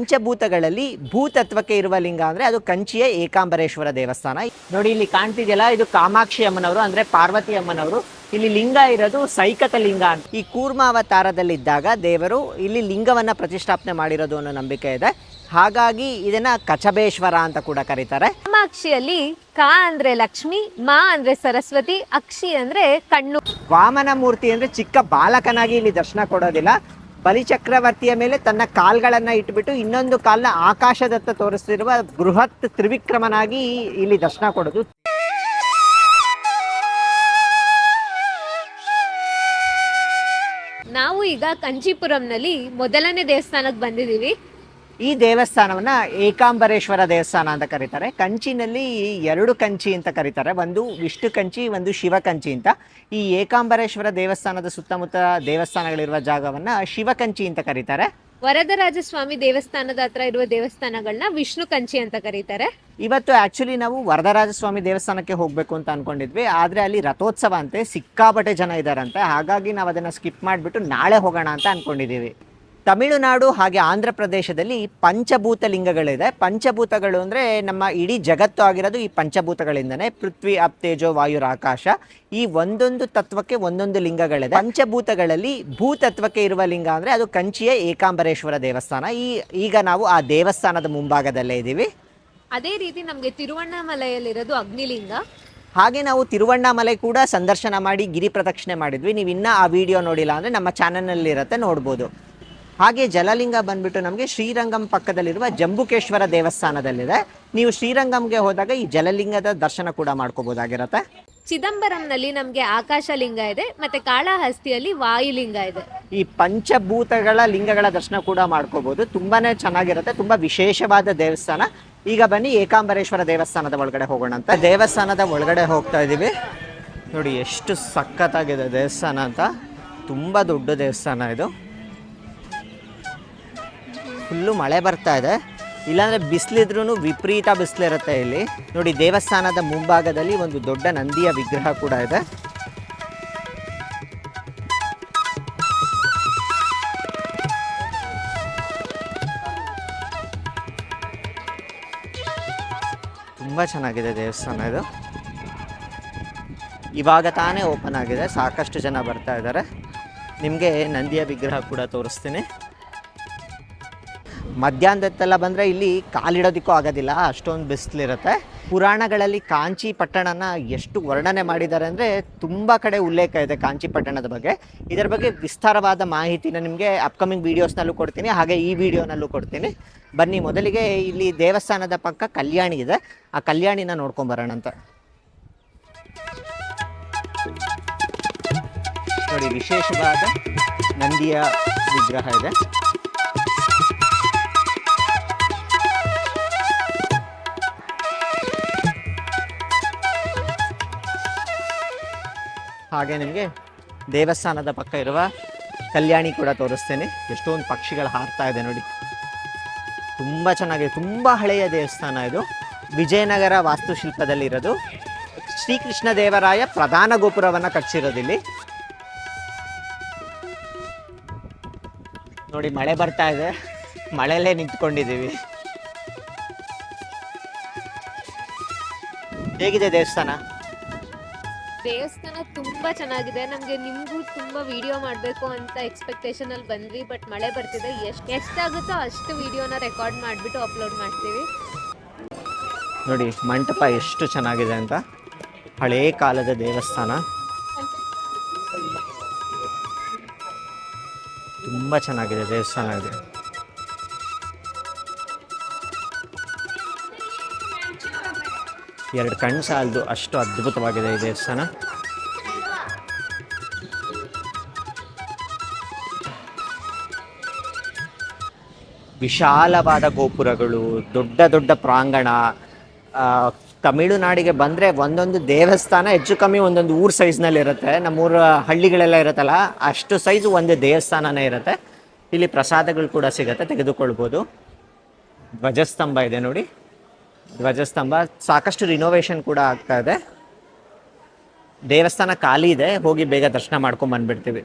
ಪಂಚಭೂತಗಳಲ್ಲಿ ಭೂತತ್ವಕ್ಕೆ ಇರುವ ಲಿಂಗ ಅಂದ್ರೆ ಅದು ಕಂಚಿಯ ಏಕಾಂಬರೇಶ್ವರ ದೇವಸ್ಥಾನ. ನೋಡಿ ಇಲ್ಲಿ ಕಾಣ್ತಿದೆಯಲ್ಲ, ಇದು ಕಾಮಾಕ್ಷಿ ಅಮ್ಮನವರು ಅಂದ್ರೆ ಪಾರ್ವತಿ ಅಮ್ಮನವರು. ಇಲ್ಲಿ ಲಿಂಗ ಇರೋದು ಸೈಕತ ಲಿಂಗ ಅಂತ. ಈ ಕೂರ್ಮಾವತಾರದಲ್ಲಿದ್ದಾಗ ದೇವರು ಇಲ್ಲಿ ಲಿಂಗವನ್ನ ಪ್ರತಿಷ್ಠಾಪನೆ ಮಾಡಿರೋದು ಅನ್ನೋ ನಂಬಿಕೆ ಇದೆ. ಹಾಗಾಗಿ ಇದನ್ನ ಕಚಬೇಶ್ವರ ಅಂತ ಕೂಡ ಕರೀತಾರೆ. ಕಾಮಾಕ್ಷಿಯಲ್ಲಿ ಕಾ ಅಂದ್ರೆ ಲಕ್ಷ್ಮಿ, ಮಾ ಅಂದ್ರೆ ಸರಸ್ವತಿ, ಅಕ್ಷಿ ಅಂದ್ರೆ ಕಣ್ಣು. ವಾಮನ ಮೂರ್ತಿ ಅಂದ್ರೆ ಚಿಕ್ಕ ಬಾಲಕನಾಗಿ ಇಲ್ಲಿ ದರ್ಶನ ಕೊಡೋದಿಲ್ಲ. ಬಲಿಚಕ್ರವರ್ತಿಯ ಮೇಲೆ ತನ್ನ ಕಾಲ್ಗಳನ್ನ ಇಟ್ಬಿಟ್ಟು ಇನ್ನೊಂದು ಕಾಲ್ನ ಆಕಾಶದತ್ತ ತೋರಿಸ್ತಿರುವ ಬೃಹತ್ ತ್ರಿವಿಕ್ರಮನಾಗಿ ಇಲ್ಲಿ ದರ್ಶನ ಕೊಡೋದು. ನಾವು ಈಗ ಕಂಚಿಪುರಂನಲ್ಲಿ ಮೊದಲನೇ ದೇವಸ್ಥಾನಕ್ಕೆ ಬಂದಿದ್ದೀವಿ. ಈ ದೇವಸ್ಥಾನವನ್ನ ಏಕಾಂಬರೇಶ್ವರ ದೇವಸ್ಥಾನ ಅಂತ ಕರೀತಾರೆ. ಕಂಚಿನಲ್ಲಿ ಎರಡು ಕಂಚಿ ಅಂತ ಕರೀತಾರೆ, ಒಂದು ವಿಷ್ಣು ಕಂಚಿ, ಒಂದು ಶಿವ ಕಂಚಿ ಅಂತ. ಈ ಏಕಾಂಬರೇಶ್ವರ ದೇವಸ್ಥಾನದ ಸುತ್ತಮುತ್ತ ದೇವಸ್ಥಾನಗಳಿರುವ ಜಾಗವನ್ನ ಶಿವಕಂಚಿ ಅಂತ ಕರೀತಾರೆ. ವರದರಾಜ ಸ್ವಾಮಿ ದೇವಸ್ಥಾನದ ಹತ್ರ ಇರುವ ದೇವಸ್ಥಾನಗಳನ್ನ ವಿಷ್ಣು ಕಂಚಿ ಅಂತ ಕರೀತಾರೆ. ಇವತ್ತು ಆಕ್ಚುಲಿ ನಾವು ವರದರಾಜ ಸ್ವಾಮಿ ದೇವಸ್ಥಾನಕ್ಕೆ ಹೋಗ್ಬೇಕು ಅಂತ ಅನ್ಕೊಂಡಿದ್ವಿ, ಆದ್ರೆ ಅಲ್ಲಿ ರಥೋತ್ಸವ ಅಂತೆ, ಸಿಕ್ಕಾಪಟ್ಟೆ ಜನ ಇದ್ದಾರಂತೆ. ಹಾಗಾಗಿ ನಾವು ಅದನ್ನ ಸ್ಕಿಪ್ ಮಾಡಿಬಿಟ್ಟು ನಾಳೆ ಹೋಗೋಣ ಅಂತ ಅನ್ಕೊಂಡಿದ್ದೀವಿ. ತಮಿಳುನಾಡು ಹಾಗೆ ಆಂಧ್ರ ಪ್ರದೇಶದಲ್ಲಿ ಪಂಚಭೂತ ಲಿಂಗಗಳಿದೆ. ಪಂಚಭೂತಗಳು ಅಂದರೆ ನಮ್ಮ ಇಡೀ ಜಗತ್ತು ಆಗಿರೋದು ಈ ಪಂಚಭೂತಗಳಿಂದನೇ. ಪೃಥ್ವಿ, ಅಪ್, ತೇಜೋ, ವಾಯುರ್, ಆಕಾಶ. ಈ ಒಂದೊಂದು ತತ್ವಕ್ಕೆ ಒಂದೊಂದು ಲಿಂಗಗಳಿದೆ. ಪಂಚಭೂತಗಳಲ್ಲಿ ಭೂತತ್ವಕ್ಕೆ ಇರುವ ಲಿಂಗ ಅಂದರೆ ಅದು ಕಂಚಿಯ ಏಕಾಂಬರೇಶ್ವರ ದೇವಸ್ಥಾನ. ಈಗ ನಾವು ಆ ದೇವಸ್ಥಾನದ ಮುಂಭಾಗದಲ್ಲೇ ಇದ್ದೀವಿ. ಅದೇ ರೀತಿ ನಮಗೆ ತಿರುವಣ್ಣಾಮಲೆಯಲ್ಲಿರೋದು ಅಗ್ನಿಲಿಂಗ. ಹಾಗೆ ನಾವು ತಿರುವಣ್ಣಾಮಲೈ ಕೂಡ ಸಂದರ್ಶನ ಮಾಡಿ ಗಿರಿ ಪ್ರದಕ್ಷಿಣೆ ಮಾಡಿದ್ವಿ. ನೀವು ಇನ್ನೂ ಆ ವಿಡಿಯೋ ನೋಡಿಲ್ಲ ಅಂದರೆ ನಮ್ಮ ಚಾನಲ್ನಲ್ಲಿರುತ್ತೆ, ನೋಡ್ಬೋದು. ಹಾಗೆ ಜಲಲಿಂಗ ಬಂದ್ಬಿಟ್ಟು ನಮಗೆ ಶ್ರೀರಂಗಂ ಪಕ್ಕದಲ್ಲಿರುವ ಜಂಬುಕೇಶ್ವರ ದೇವಸ್ಥಾನದಲ್ಲಿದೆ. ನೀವು ಶ್ರೀರಂಗಂಗೆ ಹೋದಾಗ ಈ ಜಲಲಿಂಗದ ದರ್ಶನ ಕೂಡ ಮಾಡ್ಕೋಬಹುದಾಗಿರುತ್ತೆ. ಚಿದಂಬರಂನಲ್ಲಿ ನಮಗೆ ಆಕಾಶಲಿಂಗ ಇದೆ, ಮತ್ತೆ ಕಾಳಹಸ್ತಿಯಲ್ಲಿ ವಾಯುಲಿಂಗ ಇದೆ. ಈ ಪಂಚಭೂತಗಳ ಲಿಂಗಗಳ ದರ್ಶನ ಕೂಡ ಮಾಡ್ಕೋಬಹುದು. ತುಂಬಾನೇ ಚೆನ್ನಾಗಿರುತ್ತೆ, ತುಂಬಾ ವಿಶೇಷವಾದ ದೇವಸ್ಥಾನ. ಈಗ ಬನ್ನಿ ಏಕಾಂಬರೇಶ್ವರ ದೇವಸ್ಥಾನದ ಒಳಗಡೆ ಹೋಗೋಣ ಅಂತ. ದೇವಸ್ಥಾನದ ಒಳಗಡೆ ಹೋಗ್ತಾ ಇದ್ದೀವಿ. ನೋಡಿ ಎಷ್ಟು ಸಖತ್ತಾಗಿದೆ ದೇವಸ್ಥಾನ ಅಂತ. ತುಂಬಾ ದೊಡ್ಡ ದೇವಸ್ಥಾನ ಇದು. ಫುಲ್ಲು ಮಳೆ ಬರ್ತಾ ಇದೆ, ಇಲ್ಲಾಂದರೆ ಬಿಸಿಲಿದ್ರೂ ವಿಪರೀತ ಬಿಸಿಲಿರುತ್ತೆ ಇಲ್ಲಿ. ನೋಡಿ ದೇವಸ್ಥಾನದ ಮುಂಭಾಗದಲ್ಲಿ ಒಂದು ದೊಡ್ಡ ನಂದಿಯ ವಿಗ್ರಹ ಕೂಡ ಇದೆ. ತುಂಬ ಚೆನ್ನಾಗಿದೆ ದೇವಸ್ಥಾನ ಇದು. ಇವಾಗ ತಾನೇ ಓಪನ್ ಆಗಿದೆ, ಸಾಕಷ್ಟು ಜನ ಬರ್ತಾ ಇದ್ದಾರೆ. ನಿಮಗೆ ನಂದಿಯ ವಿಗ್ರಹ ಕೂಡ ತೋರಿಸ್ತೀನಿ. ಮಧ್ಯಾಹ್ನದತ್ತೆಲ್ಲ ಬಂದರೆ ಇಲ್ಲಿ ಕಾಲಿಡೋದಕ್ಕೂ ಆಗೋದಿಲ್ಲ, ಅಷ್ಟೊಂದು ಬಿಸಿಲಿರುತ್ತೆ. ಪುರಾಣಗಳಲ್ಲಿ ಕಾಂಚಿ ಪಟ್ಟಣನ ಎಷ್ಟು ವರ್ಣನೆ ಮಾಡಿದ್ದಾರೆ ಅಂದರೆ ತುಂಬ ಕಡೆ ಉಲ್ಲೇಖ ಇದೆ ಕಾಂಚಿ ಪಟ್ಟಣದ ಬಗ್ಗೆ. ಇದರ ಬಗ್ಗೆ ವಿಸ್ತಾರವಾದ ಮಾಹಿತಿನ ನಿಮಗೆ ಅಪ್ಕಮಿಂಗ್ ವೀಡಿಯೋಸ್ನಲ್ಲೂ ಕೊಡ್ತೀನಿ, ಹಾಗೆ ಈ ವಿಡಿಯೋನಲ್ಲೂ ಕೊಡ್ತೀನಿ. ಬನ್ನಿ, ಮೊದಲಿಗೆ ಇಲ್ಲಿ ದೇವಸ್ಥಾನದ ಪಕ್ಕ ಕಲ್ಯಾಣಿ ಇದೆ, ಆ ಕಲ್ಯಾಣಿನ ನೋಡ್ಕೊಂಬರೋಣ ಅಂತ. ನೋಡಿ ವಿಶೇಷವಾದ ನಂದಿಯ ವಿಗ್ರಹ ಇದೆ. ಹಾಗೆ ನಿಮಗೆ ದೇವಸ್ಥಾನದ ಪಕ್ಕ ಇರುವ ಕಲ್ಯಾಣಿ ಕೂಡ ತೋರಿಸ್ತೇನೆ. ಎಷ್ಟೊಂದು ಪಕ್ಷಿಗಳು ಹಾರ್ತಾ ಇದೆ ನೋಡಿ, ತುಂಬ ಚೆನ್ನಾಗಿದೆ. ತುಂಬ ಹಳೆಯ ದೇವಸ್ಥಾನ ಇದು, ವಿಜಯನಗರ ವಾಸ್ತುಶಿಲ್ಪದಲ್ಲಿರೋದು. ಶ್ರೀಕೃಷ್ಣ ದೇವರಾಯ ಪ್ರಧಾನ ಗೋಪುರವನ್ನು ಕಟ್ಟಿಸಿರೋದಿಲ್ಲಿ. ನೋಡಿ ಮಳೆ ಬರ್ತಾ ಇದೆ, ಮಳೆಯಲ್ಲೇ ನಿಂತ್ಕೊಂಡಿದ್ದೀವಿ. ಹೇಗಿದೆ ದೇವಸ್ಥಾನ? ದೇವಸ್ಥಾನ ತುಂಬಾ ಚೆನ್ನಾಗಿದೆ. ನಮಗೆ ನಿಮಗೂ ತುಂಬಾ ವಿಡಿಯೋ ಮಾಡಬೇಕು ಅಂತ ಎಕ್ಸ್ಪೆಕ್ಟೇಷನ್ ಅಲ್ಲಿ ಬಂದ್ವಿ, ಬಟ್ ಮಳೆ ಬರ್ತಿದೆ. ಎಷ್ಟಾಗುತ್ತೋ ಅಷ್ಟು ವಿಡಿಯೋನ ರೆಕಾರ್ಡ್ ಮಾಡಿಬಿಟ್ಟು ಅಪ್ಲೋಡ್ ಮಾಡ್ತೀವಿ. ನೋಡಿ ಮಂಟಪ ಎಷ್ಟು ಚೆನ್ನಾಗಿದೆ ಅಂತ, ಹಳೇ ಕಾಲದ ದೇವಸ್ಥಾನ. ತುಂಬ ಚೆನ್ನಾಗಿದೆ ದೇವಸ್ಥಾನ ಇದು. ಎರಡು ಕಣ್ಣು ಸಾಲದು, ಅಷ್ಟು ಅದ್ಭುತವಾಗಿದೆ ಈ ದೇವಸ್ಥಾನ. ವಿಶಾಲವಾದ ಗೋಪುರಗಳು, ದೊಡ್ಡ ದೊಡ್ಡ ಪ್ರಾಂಗಣ. ತಮಿಳುನಾಡಿಗೆ ಬಂದರೆ ಒಂದೊಂದು ದೇವಸ್ಥಾನ ಹೆಚ್ಚು ಕಮ್ಮಿ ಒಂದೊಂದು ಊರು ಸೈಜ್ನಲ್ಲಿರುತ್ತೆ. ನಮ್ಮೂರ ಹಳ್ಳಿಗಳೆಲ್ಲ ಇರುತ್ತಲ್ಲ, ಅಷ್ಟು ಸೈಜು ಒಂದು ದೇವಸ್ಥಾನನೇ ಇರುತ್ತೆ. ಇಲ್ಲಿ ಪ್ರಸಾದಗಳು ಕೂಡ ಸಿಗುತ್ತೆ, ತೆಗೆದುಕೊಳ್ಬೋದು. ಧ್ವಜಸ್ತಂಭ ಇದೆ ನೋಡಿ, ಧ್ವಜಸ್ತಂಭ. ಸಾಕಷ್ಟು ರಿನೋವೇಷನ್ ಕೂಡ ಆಗ್ತಾ ಇದೆ. ದೇವಸ್ಥಾನ ಖಾಲಿ ಇದೆ, ಹೋಗಿ ಬೇಗ ದರ್ಶನ ಮಾಡ್ಕೊಂಡು ಬಂದ್ಬಿಡ್ತೀವಿ.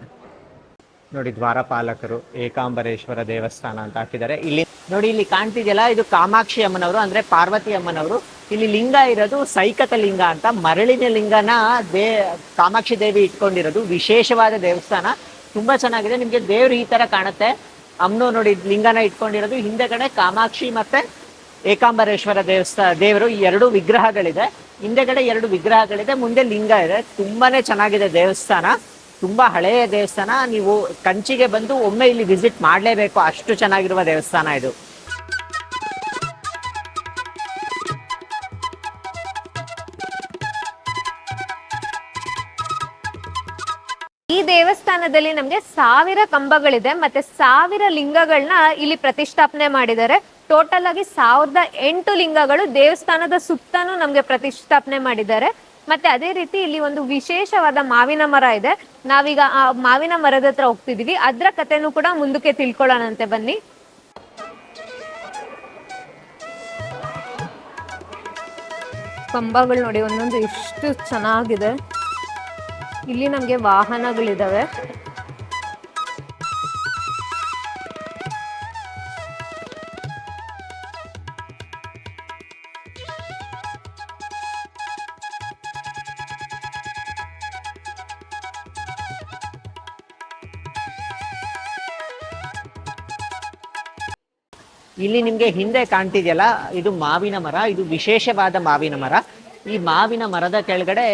ನೋಡಿ ದ್ವಾರಪಾಲಕರು, ಏಕಾಂಬರೇಶ್ವರ ದೇವಸ್ಥಾನ ಅಂತ ಹಾಕಿದ್ದಾರೆ. ಇಲ್ಲಿ ನೋಡಿ, ಇಲ್ಲಿ ಕಾಣ್ತಿದೆಯಲ್ಲ, ಇದು ಕಾಮಾಕ್ಷಿ ಅಮ್ಮನವರು ಅಂದ್ರೆ ಪಾರ್ವತಿ ಅಮ್ಮನವರು. ಇಲ್ಲಿ ಲಿಂಗ ಇರೋದು ಸೈಕತ ಲಿಂಗ ಅಂತ, ಮರಳಿನ ಲಿಂಗನ ಕಾಮಾಕ್ಷಿ ದೇವಿ ಇಟ್ಕೊಂಡಿರೋದು. ವಿಶೇಷವಾದ ದೇವಸ್ಥಾನ, ತುಂಬಾ ಚೆನ್ನಾಗಿದೆ. ನಿಮ್ಗೆ ದೇವ್ರು ಈ ತರ ಕಾಣುತ್ತೆ. ಅಮ್ಮನು ನೋಡಿ ಲಿಂಗನ ಇಟ್ಕೊಂಡಿರೋದು. ಹಿಂದೆಗಡೆ ಕಾಮಾಕ್ಷಿ ಮತ್ತೆ ಏಕಾಂಬರೇಶ್ವರ ದೇವರು ಎರಡು ವಿಗ್ರಹಗಳಿದೆ. ಹಿಂದೆಗಡೆ ಎರಡು ವಿಗ್ರಹಗಳಿದೆ, ಮುಂದೆ ಲಿಂಗ ಇದೆ. ತುಂಬಾನೇ ಚೆನ್ನಾಗಿದೆ ದೇವಸ್ಥಾನ, ತುಂಬಾ ಹಳೆಯ ದೇವಸ್ಥಾನ. ನೀವು ಕಂಚಿಗೆ ಬಂದು ಒಮ್ಮೆ ಇಲ್ಲಿ ವಿಸಿಟ್ ಮಾಡಲೇಬೇಕು, ಅಷ್ಟು ಚೆನ್ನಾಗಿರುವ ದೇವಸ್ಥಾನ ಇದು. ಈ ದೇವಸ್ಥಾನದಲ್ಲಿ ನಮ್ಗೆ 1000 ಕಂಬಗಳಿದೆ, ಮತ್ತೆ 1000 ಲಿಂಗಗಳನ್ನ ಇಲ್ಲಿ ಪ್ರತಿಷ್ಠಾಪನೆ ಮಾಡಿದ್ದಾರೆ. ಟೋಟಲ್ ಆಗಿ 1008 ಲಿಂಗಗಳು ದೇವಸ್ಥಾನದ ಸುತ್ತನೂ ನಮ್ಗೆ ಪ್ರತಿಷ್ಠಾಪನೆ ಮಾಡಿದ್ದಾರೆ. ಮತ್ತೆ ಅದೇ ರೀತಿ ಇಲ್ಲಿ ಒಂದು ವಿಶೇಷವಾದ ಮಾವಿನ ಮರ ಇದೆ. ನಾವೀಗ ಆ ಮಾವಿನ ಮರದ ಹತ್ರ ಹೋಗ್ತಿದೀವಿ. ಅದ್ರ ಕಥೆನೂ ಕೂಡ ಮುಂದಕ್ಕೆ ತಿಳ್ಕೊಳ್ಳೋಣಂತೆ, ಬನ್ನಿ. ಕಂಬಗಳು ನೋಡಿ ಒಂದೊಂದು ಎಷ್ಟು ಚೆನ್ನಾಗಿದೆ. ಇಲ್ಲಿ ನಮ್ಗೆ ವಾಹನಗಳಿದಾವೆ. ಇಲ್ಲಿ ನಿಮ್ಗೆ ಹಿಂದೆ ಕಾಣ್ತಿದೆಯಲ್ಲ, ಇದು ಮಾವಿನ ಮರ. ಇದು ವಿಶೇಷವಾದ ಮಾವಿನ ಮರ. ಈ ಮಾವಿನ ಮರದ ಕೆಳಗಡೆ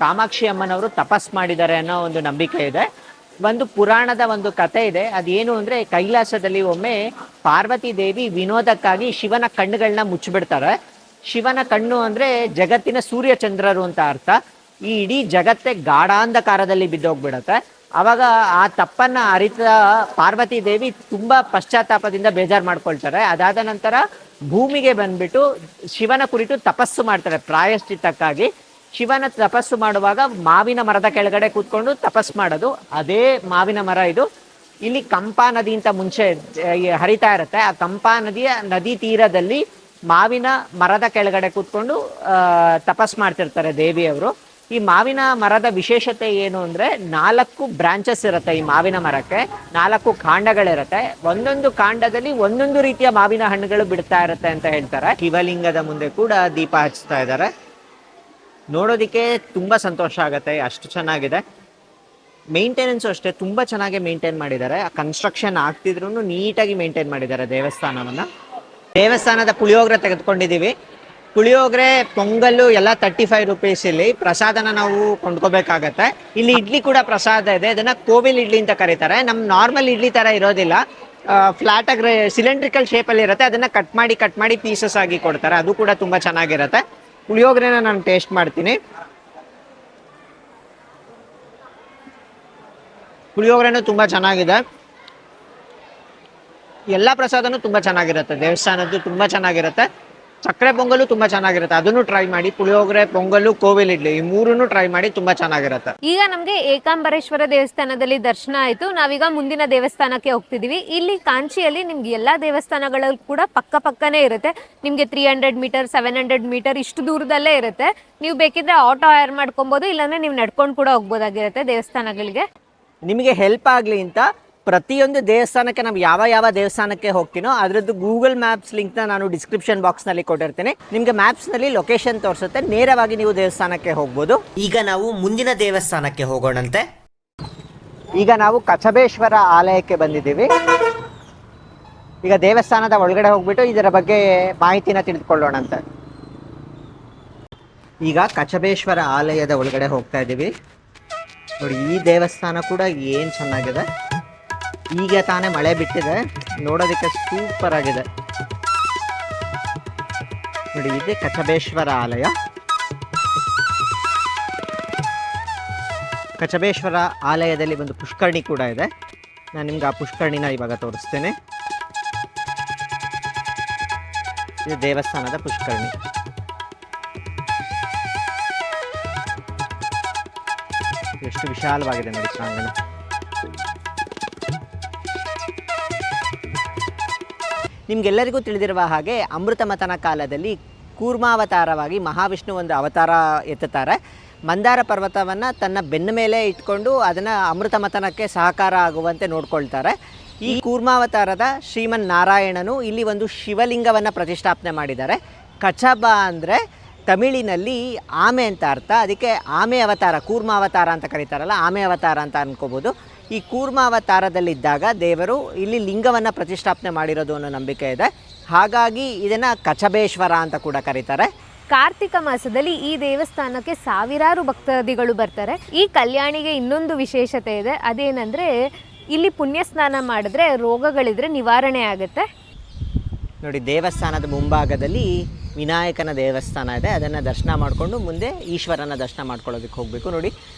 ಕಾಮಾಕ್ಷಿ ಅಮ್ಮನವರು ತಪಸ್ ಮಾಡಿದ್ದಾರೆ ಅನ್ನೋ ಒಂದು ನಂಬಿಕೆ ಇದೆ. ಒಂದು ಪುರಾಣದ ಒಂದು ಕತೆ ಇದೆ. ಅದೇನು ಅಂದ್ರೆ, ಕೈಲಾಸದಲ್ಲಿ ಒಮ್ಮೆ ಪಾರ್ವತಿ ದೇವಿ ವಿನೋದಕ್ಕಾಗಿ ಶಿವನ ಕಣ್ಣುಗಳನ್ನ ಮುಚ್ಚಿಬಿಡ್ತಾರೆ. ಶಿವನ ಕಣ್ಣು ಅಂದ್ರೆ ಜಗತ್ತಿನ ಸೂರ್ಯ ಚಂದ್ರರು ಅಂತ ಅರ್ಥ. ಈ ಇಡೀ ಜಗತ್ತೇ ಗಾಢಾಂಧಕಾರದಲ್ಲಿ ಬಿದ್ದೋಗ್ಬಿಡತ್ತೆ. ಅವಾಗ ಆ ತಪ್ಪನ್ನ ಅರಿತ ಪಾರ್ವತಿ ದೇವಿ ತುಂಬಾ ಪಶ್ಚಾತ್ತಾಪದಿಂದ ಬೇಜಾರು ಮಾಡ್ಕೊಳ್ತಾರೆ. ಅದಾದ ನಂತರ ಭೂಮಿಗೆ ಬಂದ್ಬಿಟ್ಟು ಶಿವನ ಕುರಿತು ತಪಸ್ಸು ಮಾಡ್ತಾರೆ ಪ್ರಾಯಶ್ಚಿತ್ತಕ್ಕಾಗಿ. ಶಿವನ ತಪಸ್ಸು ಮಾಡುವಾಗ ಮಾವಿನ ಮರದ ಕೆಳಗಡೆ ಕೂತ್ಕೊಂಡು ತಪಸ್ಸು ಮಾಡೋದು. ಅದೇ ಮಾವಿನ ಮರ ಇದು. ಇಲ್ಲಿ ಕಂಪಾ ನದಿ ಅಂತ ಮುಂಚೆ ಹರಿತಾ ಇರುತ್ತೆ. ಆ ಕಂಪಾ ನದಿ ತೀರದಲ್ಲಿ ಮಾವಿನ ಮರದ ಕೆಳಗಡೆ ಕೂತ್ಕೊಂಡು ತಪಸ್ ಮಾಡ್ತಿರ್ತಾರೆ ದೇವಿಯವರು. ಈ ಮಾವಿನ ಮರದ ವಿಶೇಷತೆ ಏನು ಅಂದ್ರೆ, 4 ಬ್ರಾಂಚಸ್ ಇರುತ್ತೆ ಈ ಮಾವಿನ ಮರಕ್ಕೆ. 4 ಕಾಂಡಗಳಿರುತ್ತೆ. ಒಂದೊಂದು ಕಾಂಡದಲ್ಲಿ ಒಂದೊಂದು ರೀತಿಯ ಮಾವಿನ ಹಣ್ಣುಗಳು ಬಿಡ್ತಾ ಇರುತ್ತೆ ಅಂತ ಹೇಳ್ತಾರೆ. ಶಿವಲಿಂಗದ ಮುಂದೆ ಕೂಡ ದೀಪ ಹಚ್ತಾ ಇದ್ದಾರೆ. ನೋಡೋದಿಕ್ಕೆ ತುಂಬಾ ಸಂತೋಷ ಆಗುತ್ತೆ, ಅಷ್ಟು ಚೆನ್ನಾಗಿದೆ. ಮೇಂಟೆನೆನ್ಸು ಅಷ್ಟೇ ತುಂಬಾ ಚೆನ್ನಾಗಿ ಮೇಂಟೈನ್ ಮಾಡಿದ್ದಾರೆ. ಆ ಕನ್ಸ್ಟ್ರಕ್ಷನ್ ಆಗ್ತಿದ್ರು ನೀಟಾಗಿ ಮೇಂಟೈನ್ ಮಾಡಿದ್ದಾರೆ ದೇವಸ್ಥಾನವನ್ನ. ದೇವಸ್ಥಾನದ ಪುಳಿಯೋಗರೆ ತೆಗೆದುಕೊಂಡಿದ್ದೀವಿ. ಪುಳಿಯೋಗರೆ, ಪೊಂಗಲ್ಲು ಎಲ್ಲ 35 ರುಪೀಸ್. ಇಲ್ಲಿ ಪ್ರಸಾದನ ನಾವು ಕೊಂಡ್ಕೋಬೇಕಾಗತ್ತೆ. ಇಲ್ಲಿ ಇಡ್ಲಿ ಕೂಡ ಪ್ರಸಾದ ಇದೆ. ಅದನ್ನ ಕೋವಿಲ್ ಇಡ್ಲಿ ಅಂತ ಕರೀತಾರೆ. ನಮ್ಮ ನಾರ್ಮಲ್ ಇಡ್ಲಿ ತರ ಇರೋದಿಲ್ಲ, ಫ್ಲಾಟ್ ಆಗಿ ಸಿಲಿಂಡ್ರಿಕಲ್ ಶೇಪಲ್ಲಿ ಇರುತ್ತೆ. ಅದನ್ನ ಕಟ್ ಮಾಡಿ ಪೀಸಸ್ ಆಗಿ ಕೊಡ್ತಾರೆ. ಅದು ಕೂಡ ತುಂಬಾ ಚೆನ್ನಾಗಿರುತ್ತೆ. ಪುಳಿಯೋಗರೆನ ನಾನು ಟೇಸ್ಟ್ ಮಾಡ್ತೀನಿ. ಪುಳಿಯೋಗರೆನೂ ತುಂಬಾ ಚೆನ್ನಾಗಿದೆ. ಎಲ್ಲ ಪ್ರಸಾದನೂ ತುಂಬಾ ಚೆನ್ನಾಗಿರುತ್ತೆ. ದೇವಸ್ಥಾನದ್ದು ತುಂಬಾ ಚೆನ್ನಾಗಿರುತ್ತೆ. ಸಕ್ಕರೆ ಪೊಂಗಲು ತುಂಬಾ ಚೆನ್ನಾಗಿರುತ್ತೆ, ಅದನ್ನು ಟ್ರೈ ಮಾಡಿ. ಪುಳಿಯೋಗರೆ, ಪೊಂಗಲು, ಕೋವಿಲ್ ಇಡ್ಲಿ, ಈ ಮೂರನ್ನು ಟ್ರೈ ಮಾಡಿ, ತುಂಬಾ ಚೆನ್ನಾಗಿರುತ್ತೆ. ಈಗ ನಮ್ಗೆ ಏಕಾಂಬರೇಶ್ವರ ದೇವಸ್ಥಾನದಲ್ಲಿ ದರ್ಶನ ಆಯ್ತು. ನಾವೀಗ ಮುಂದಿನ ದೇವಸ್ಥಾನಕ್ಕೆ ಹೋಗ್ತಿದೀವಿ. ಇಲ್ಲಿ ಕಾಂಚಿಯಲ್ಲಿ ನಿಮ್ಗೆ ಎಲ್ಲಾ ದೇವಸ್ಥಾನಗಳು ಕೂಡ ಪಕ್ಕನೇ ಇರುತ್ತೆ. ನಿಮ್ಗೆ 300 ಮೀಟರ್, 700 ಮೀಟರ್ ಇಷ್ಟು ದೂರದಲ್ಲೇ ಇರುತ್ತೆ. ನೀವು ಬೇಕಿದ್ರೆ ಆಟೋ ಹೈರ್ ಮಾಡ್ಕೊಬಹುದು, ಇಲ್ಲಾಂದ್ರೆ ನೀವು ನಡ್ಕೊಂಡು ಕೂಡ ಹೋಗ್ಬೋದಾಗಿರುತ್ತೆ ದೇವಸ್ಥಾನಗಳಿಗೆ. ನಿಮಗೆ ಹೆಲ್ಪ್ ಆಗಲಿ ಅಂತ ಪ್ರತಿಯೊಂದು ದೇವಸ್ಥಾನಕ್ಕೆ ನಾವು ಯಾವ ದೇವಸ್ಥಾನಕ್ಕೆ ಹೋಗ್ತೀನೋ ಅದರದ್ದು ಗೂಗಲ್ ಮ್ಯಾಪ್ಸ್ ಲಿಂಕ್ನ ನಾನು ಡಿಸ್ಕ್ರಿಪ್ಷನ್ ಬಾಕ್ಸ್ನಲ್ಲಿ ಕೊಟ್ಟಿರ್ತೀನಿ. ನಿಮಗೆ ಮ್ಯಾಪ್ಸ್ನಲ್ಲಿ ಲೊಕೇಶನ್ ತೋರಿಸುತ್ತೆ, ನೇರವಾಗಿ ನೀವು ದೇವಸ್ಥಾನಕ್ಕೆ ಹೋಗ್ಬೋದು. ಈಗ ನಾವು ಮುಂದಿನ ದೇವಸ್ಥಾನಕ್ಕೆ ಹೋಗೋಣಂತೆ. ಈಗ ನಾವು ಕಚಬೇಶ್ವರ ಆಲಯಕ್ಕೆ ಬಂದಿದ್ದೀವಿ. ಈಗ ದೇವಸ್ಥಾನದ ಒಳಗಡೆ ಹೋಗ್ಬಿಟ್ಟು ಇದರ ಬಗ್ಗೆ ಮಾಹಿತಿನ ತಿಳಿದುಕೊಳ್ಳೋಣಂತೆ. ಈಗ ಕಚಬೇಶ್ವರ ಆಲಯದ ಒಳಗಡೆ ಹೋಗ್ತಾ ಇದ್ದೀವಿ. ನೋಡಿ, ಈ ದೇವಸ್ಥಾನ ಕೂಡ ಏನು ಚೆನ್ನಾಗಿದೆ. ಈಗ ತಾನೇ ಮಳೆ ಬಿಟ್ಟಿದೆ, ನೋಡೋದಕ್ಕೆ ಸೂಪರ್ ಆಗಿದೆ. ನೋಡಿ, ಇದೆ ಕಚಬೇಶ್ವರ ಆಲಯ. ಕಚಬೇಶ್ವರ ಆಲಯದಲ್ಲಿ ಒಂದು ಪುಷ್ಕರಣಿ ಕೂಡ ಇದೆ. ನಾನು ನಿಮ್ಗೆ ಆ ಪುಷ್ಕರಣಿನ ಇವಾಗ ತೋರಿಸ್ತೇನೆ. ಇದು ದೇವಸ್ಥಾನದ ಪುಷ್ಕರಣಿ. ಎಷ್ಟು ವಿಶಾಲವಾಗಿದೆ ನೋಡಿ ಪ್ರಾಂಗಣ. ನಿಮ್ಗೆಲ್ಲರಿಗೂ ತಿಳಿದಿರುವ ಹಾಗೆ ಅಮೃತ ಮಥನ ಕಾಲದಲ್ಲಿ ಕೂರ್ಮಾವತಾರವಾಗಿ ಮಹಾವಿಷ್ಣು ಒಂದು ಅವತಾರ ಎತ್ತುತ್ತಾರೆ. ಮಂದಾರ ಪರ್ವತವನ್ನು ತನ್ನ ಬೆನ್ನ ಮೇಲೆ ಇಟ್ಕೊಂಡು ಅದನ್ನು ಅಮೃತ ಮಥನಕ್ಕೆ ಸಹಕಾರ ಆಗುವಂತೆ ನೋಡ್ಕೊಳ್ತಾರೆ. ಈ ಕೂರ್ಮಾವತಾರದ ಶ್ರೀಮನ್ ನಾರಾಯಣನು ಇಲ್ಲಿ ಒಂದು ಶಿವಲಿಂಗವನ್ನು ಪ್ರತಿಷ್ಠಾಪನೆ ಮಾಡಿದ್ದಾರೆ. ಕಚಬ ಅಂದರೆ ತಮಿಳಿನಲ್ಲಿ ಆಮೆ ಅಂತ ಅರ್ಥ, ಅದಕ್ಕೆ ಆಮೆ ಅವತಾರ, ಕೂರ್ಮಾವತಾರ ಅಂತ ಕರೀತಾರಲ್ಲ, ಆಮೆ ಅವತಾರ ಅಂತ ಅನ್ಕೋಬೋದು. ಈ ಕೂರ್ಮಾವತಾರದಲ್ಲಿದ್ದಾಗ ದೇವರು ಇಲ್ಲಿ ಲಿಂಗವನ್ನು ಪ್ರತಿಷ್ಠಾಪನೆ ಮಾಡಿರೋದು ಅನ್ನೋ ನಂಬಿಕೆ ಇದೆ. ಹಾಗಾಗಿ ಇದನ್ನು ಕಚಬೇಶ್ವರ ಅಂತ ಕೂಡ ಕರೀತಾರೆ. ಕಾರ್ತಿಕ ಮಾಸದಲ್ಲಿ ಈ ದೇವಸ್ಥಾನಕ್ಕೆ ಸಾವಿರಾರು ಭಕ್ತಾದಿಗಳು ಬರ್ತಾರೆ. ಈ ಕಲ್ಯಾಣಿಗೆ ಇನ್ನೊಂದು ವಿಶೇಷತೆ ಇದೆ, ಅದೇನೆಂದರೆ ಇಲ್ಲಿ ಪುಣ್ಯ ಸ್ನಾನ ಮಾಡಿದ್ರೆ ರೋಗಗಳಿದ್ರೆ ನಿವಾರಣೆ ಆಗುತ್ತೆ. ನೋಡಿ, ದೇವಸ್ಥಾನದ ಮುಂಭಾಗದಲ್ಲಿ ವಿನಾಯಕನ ದೇವಸ್ಥಾನ ಇದೆ. ಅದನ್ನು ದರ್ಶನ ಮಾಡಿಕೊಂಡು ಮುಂದೆ ಈಶ್ವರನ ದರ್ಶನ ಮಾಡ್ಕೊಳ್ಳೋದಕ್ಕೆ ಹೋಗಬೇಕು. ನೋಡಿ,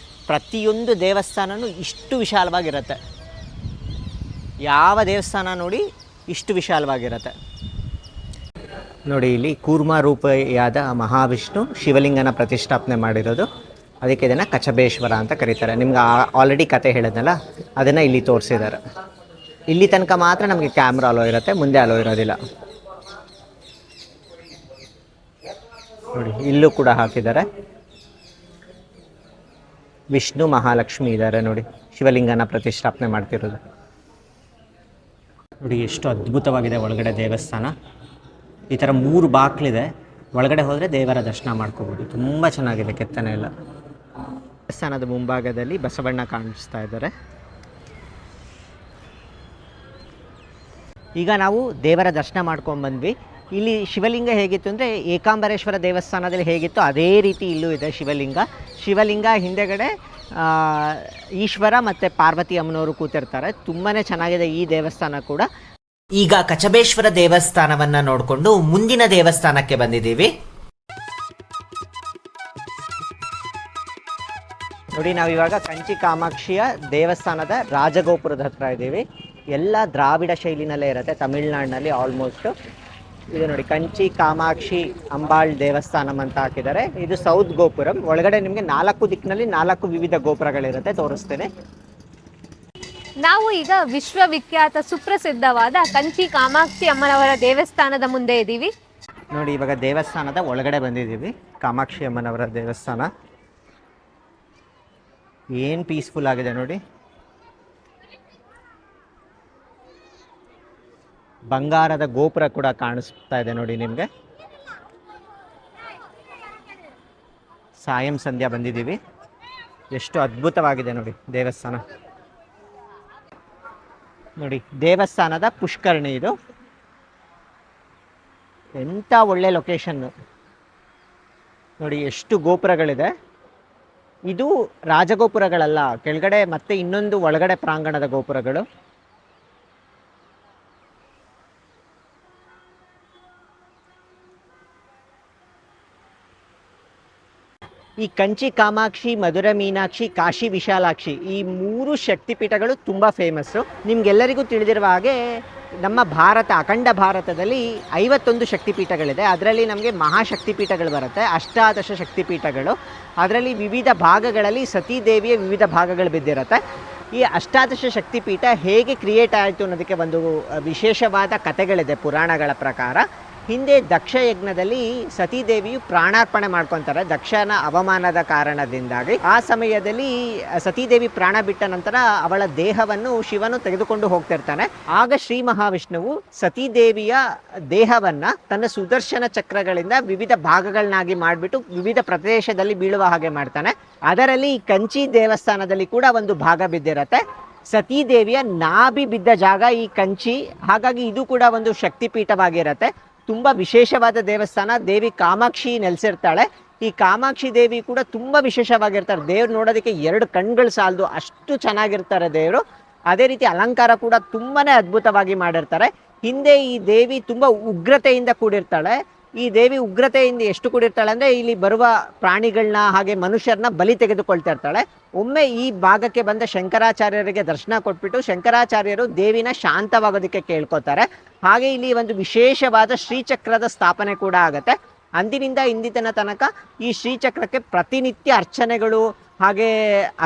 ಪ್ರತಿಯೊಂದು ದೇವಸ್ಥಾನವೂ ಇಷ್ಟು ವಿಶಾಲವಾಗಿರುತ್ತೆ. ಯಾವ ದೇವಸ್ಥಾನ ನೋಡಿ ಇಷ್ಟು ವಿಶಾಲವಾಗಿರುತ್ತೆ. ನೋಡಿ, ಇಲ್ಲಿ ಕೂರ್ಮ ರೂಪಿಯಾದ ಮಹಾವಿಷ್ಣು ಶಿವಲಿಂಗನ ಪ್ರತಿಷ್ಠಾಪನೆ ಮಾಡಿರೋದು. ಅದಕ್ಕೆ ಇದನ್ನು ಕಚಬೇಶ್ವರ ಅಂತ ಕರೀತಾರೆ. ನಿಮ್ಗೆ ಆಲ್ರೆಡಿ ಕತೆ ಹೇಳಿದ್ನಲ್ಲ, ಅದನ್ನು ಇಲ್ಲಿ ತೋರಿಸಿದ್ದಾರೆ. ಇಲ್ಲಿ ತನಕ ಮಾತ್ರ ನಮಗೆ ಕ್ಯಾಮ್ರಾ ಅಲೋ ಇರುತ್ತೆ, ಮುಂದೆ ಅಲೋ ಇರೋದಿಲ್ಲ. ನೋಡಿ, ಇಲ್ಲೂ ಕೂಡ ಹಾಕಿದ್ದಾರೆ. ವಿಷ್ಣು ಮಹಾಲಕ್ಷ್ಮಿ ಇದ್ದಾರೆ ನೋಡಿ, ಶಿವಲಿಂಗನ ಪ್ರತಿಷ್ಠಾಪನೆ ಮಾಡ್ತಿರೋದು. ನೋಡಿ, ಎಷ್ಟು ಅದ್ಭುತವಾಗಿದೆ ಒಳಗಡೆ ದೇವಸ್ಥಾನ. ಈ ಥರ 3 ಬಾಗಿಲಿದೆ. ಒಳಗಡೆ ಹೋದರೆ ದೇವರ ದರ್ಶನ ಮಾಡ್ಕೋಬೋದು. ತುಂಬ ಚೆನ್ನಾಗಿದೆ ಕೆತ್ತನೆ ಎಲ್ಲ. ದೇವಸ್ಥಾನದ ಮುಂಭಾಗದಲ್ಲಿ ಬಸವಣ್ಣ ಕಾಣಿಸ್ತಾ ಇದ್ದಾರೆ. ಈಗ ನಾವು ದೇವರ ದರ್ಶನ ಮಾಡ್ಕೊಂಡ್ಬಂದ್ವಿ. ಇಲ್ಲಿ ಶಿವಲಿಂಗ ಹೇಗಿತ್ತು ಅಂದರೆ ಏಕಾಂಬರೇಶ್ವರ ದೇವಸ್ಥಾನದಲ್ಲಿ ಹೇಗಿತ್ತು ಅದೇ ರೀತಿ ಇಲ್ಲೂ ಇದೆ ಶಿವಲಿಂಗ ಹಿಂದೆಗಡೆ ಈಶ್ವರ ಮತ್ತು ಪಾರ್ವತಿ ಅಮ್ಮನವರು ಕೂತಿರ್ತಾರೆ. ತುಂಬಾ ಚೆನ್ನಾಗಿದೆ ಈ ದೇವಸ್ಥಾನ ಕೂಡ. ಈಗ ಕಚಬೇಶ್ವರ ದೇವಸ್ಥಾನವನ್ನು ನೋಡಿಕೊಂಡು ಮುಂದಿನ ದೇವಸ್ಥಾನಕ್ಕೆ ಬಂದಿದ್ದೀವಿ. ನೋಡಿ, ನಾವಿವಾಗ ಕಂಚಿ ಕಾಮಾಕ್ಷಿಯ ದೇವಸ್ಥಾನದ ರಾಜಗೋಪುರದ ಹತ್ರ ಇದ್ದೀವಿ. ಎಲ್ಲ ದ್ರಾವಿಡ ಶೈಲಿನಲ್ಲೇ ಇರುತ್ತೆ, ತಮಿಳ್ನಾಡಿನಲ್ಲಿ ಆಲ್ಮೋಸ್ಟ್. ಇದು ನೋಡಿ, ಕಂಚಿ ಕಾಮಾಕ್ಷಿ ಅಂಬಾಳ್ ದೇವಸ್ಥಾನಂ ಅಂತ ಹಾಕಿದ್ದಾರೆ. ಇದು ಸೌತ್ ಗೋಪುರಂ. ಒಳಗಡೆ ನಿಮಗೆ 4 ದಿಕ್ಕಿನಲ್ಲಿ 4 ವಿವಿಧ ಗೋಪುರಗಳಿರುತ್ತೆ, ತೋರಿಸ್ತೇನೆ. ನಾವು ಈಗ ವಿಶ್ವವಿಖ್ಯಾತ ಸುಪ್ರಸಿದ್ಧವಾದ ಕಂಚಿ ಕಾಮಾಕ್ಷಿ ಅಮ್ಮನವರ ದೇವಸ್ಥಾನದ ಮುಂದೆ ಇದ್ದೀವಿ. ನೋಡಿ, ಇವಾಗ ದೇವಸ್ಥಾನದ ಒಳಗಡೆ ಬಂದಿದ್ದೀವಿ. ಕಾಮಾಕ್ಷಿ ಅಮ್ಮನವರ ದೇವಸ್ಥಾನ ಏನು ಪೀಸ್ಫುಲ್ ಆಗಿದೆ ನೋಡಿ. ಬಂಗಾರದ ಗೋಪುರ ಕೂಡ ಕಾಣಿಸ್ತಾ ಇದೆ ನೋಡಿ ನಿಮಗೆ. ಸಾಯಂ ಸಂಧ್ಯಾ ಬಂದಿದ್ದೀವಿ. ಎಷ್ಟು ಅದ್ಭುತವಾಗಿದೆ ನೋಡಿ ದೇವಸ್ಥಾನ. ನೋಡಿ, ದೇವಸ್ಥಾನದ ಪುಷ್ಕರಣಿ ಇದು. ಎಂಥ ಒಳ್ಳೆ ಲೊಕೇಶನ್ನು ನೋಡಿ. ಎಷ್ಟು ಗೋಪುರಗಳಿದೆ. ಇದು ರಾಜಗೋಪುರಗಳಲ್ಲ, ಕೆಳಗಡೆ ಮತ್ತೆ ಇನ್ನೊಂದು ಒಳಗಡೆ ಪ್ರಾಂಗಣದ ಗೋಪುರಗಳು. ಈ ಕಂಚಿ ಕಾಮಾಕ್ಷಿ, ಮಧುರ ಮೀನಾಕ್ಷಿ, ಕಾಶಿ ವಿಶಾಲಾಕ್ಷಿ ಈ 3 ಶಕ್ತಿಪೀಠಗಳು ತುಂಬ ಫೇಮಸ್ಸು. ನಿಮ್ಗೆಲ್ಲರಿಗೂ ತಿಳಿದಿರುವ ಹಾಗೆ ನಮ್ಮ ಭಾರತ, ಅಖಂಡ ಭಾರತದಲ್ಲಿ 51 ಶಕ್ತಿಪೀಠಗಳಿದೆ. ಅದರಲ್ಲಿ ನಮಗೆ ಮಹಾಶಕ್ತಿಪೀಠಗಳು ಬರುತ್ತೆ, 18 ಶಕ್ತಿಪೀಠಗಳು. ಅದರಲ್ಲಿ ವಿವಿಧ ಭಾಗಗಳಲ್ಲಿ ಸತೀದೇವಿಯ ವಿವಿಧ ಭಾಗಗಳು ಬಿದ್ದಿರುತ್ತೆ. ಈ 18 ಶಕ್ತಿಪೀಠ ಹೇಗೆ ಕ್ರಿಯೇಟ್ ಆಯಿತು ಅನ್ನೋದಕ್ಕೆ ಒಂದು ವಿಶೇಷವಾದ ಕಥೆಗಳಿದೆ ಪುರಾಣಗಳ ಪ್ರಕಾರ. ಹಿಂದೆ ದಕ್ಷ ಯಜ್ಞದಲ್ಲಿ ಸತೀದೇವಿಯು ಪ್ರಾಣಾರ್ಪಣೆ ಮಾಡ್ಕೊತಾರೆ ದಕ್ಷನ ಅವಮಾನದ ಕಾರಣದಿಂದಾಗಿ. ಆ ಸಮಯದಲ್ಲಿ ಸತೀದೇವಿ ಪ್ರಾಣ ಬಿಟ್ಟ ನಂತರ ಅವಳ ದೇಹವನ್ನು ಶಿವನು ತೆಗೆದುಕೊಂಡು ಹೋಗ್ತಿರ್ತಾನೆ. ಆಗ ಶ್ರೀ ಮಹಾವಿಷ್ಣುವು ಸತೀದೇವಿಯ ದೇಹವನ್ನ ತನ್ನ ಸುದರ್ಶನ ಚಕ್ರಗಳಿಂದ ವಿವಿಧ ಭಾಗಗಳನ್ನಾಗಿ ಮಾಡಿಬಿಟ್ಟು ವಿವಿಧ ಪ್ರದೇಶದಲ್ಲಿ ಬೀಳುವ ಹಾಗೆ ಮಾಡ್ತಾನೆ. ಅದರಲ್ಲಿ ಕಂಚಿ ದೇವಸ್ಥಾನದಲ್ಲಿ ಕೂಡ ಒಂದು ಭಾಗ ಬಿದ್ದಿರತ್ತೆ. ಸತೀದೇವಿಯ ನಾಭಿ ಬಿದ್ದ ಜಾಗ ಈ ಕಂಚಿ. ಹಾಗಾಗಿ ಇದು ಕೂಡ ಒಂದು ಶಕ್ತಿಪೀಠವಾಗಿರತ್ತೆ. ತುಂಬ ವಿಶೇಷವಾದ ದೇವಸ್ಥಾನ. ದೇವಿ ಕಾಮಾಕ್ಷಿ ನೆಲೆಸಿರ್ತಾಳೆ. ಈ ಕಾಮಾಕ್ಷಿ ದೇವಿ ಕೂಡ ತುಂಬ ವಿಶೇಷವಾಗಿರ್ತಾರೆ. ದೇವ್ರು ನೋಡೋದಕ್ಕೆ 2 ಕಣ್ಗಳು ಸಾಲದು, ಅಷ್ಟು ಚೆನ್ನಾಗಿರ್ತಾರೆ ದೇವರು. ಅದೇ ರೀತಿ ಅಲಂಕಾರ ಕೂಡ ತುಂಬಾ ಅದ್ಭುತವಾಗಿ ಮಾಡಿರ್ತಾರೆ. ಹಿಂದೆ ಈ ದೇವಿ ತುಂಬ ಉಗ್ರತೆಯಿಂದ ಕೂಡಿರ್ತಾಳೆ. ಈ ದೇವಿ ಉಗ್ರತೆಯಿಂದ ಎಷ್ಟು ಕೂಡಿರ್ತಾಳೆ ಅಂದರೆ ಇಲ್ಲಿ ಬರುವ ಪ್ರಾಣಿಗಳನ್ನ ಹಾಗೆ ಮನುಷ್ಯರನ್ನ ಬಲಿ ತೆಗೆದುಕೊಳ್ತಾ ಇರ್ತಾಳೆ. ಒಮ್ಮೆ ಈ ಭಾಗಕ್ಕೆ ಬಂದ ಶಂಕರಾಚಾರ್ಯರಿಗೆ ದರ್ಶನ ಕೊಟ್ಬಿಟ್ಟು ಶಂಕರಾಚಾರ್ಯರು ದೇವಿನ ಶಾಂತವಾಗೋದಕ್ಕೆ ಕೇಳ್ಕೊತಾರೆ. ಹಾಗೆ ಇಲ್ಲಿ ಒಂದು ವಿಶೇಷವಾದ ಶ್ರೀಚಕ್ರದ ಸ್ಥಾಪನೆ ಕೂಡ ಆಗುತ್ತೆ. ಅಂದಿನಿಂದ ಇಂದಿನ ತನಕ ಈ ಶ್ರೀಚಕ್ರಕ್ಕೆ ಪ್ರತಿನಿತ್ಯ ಅರ್ಚನೆಗಳು ಹಾಗೆ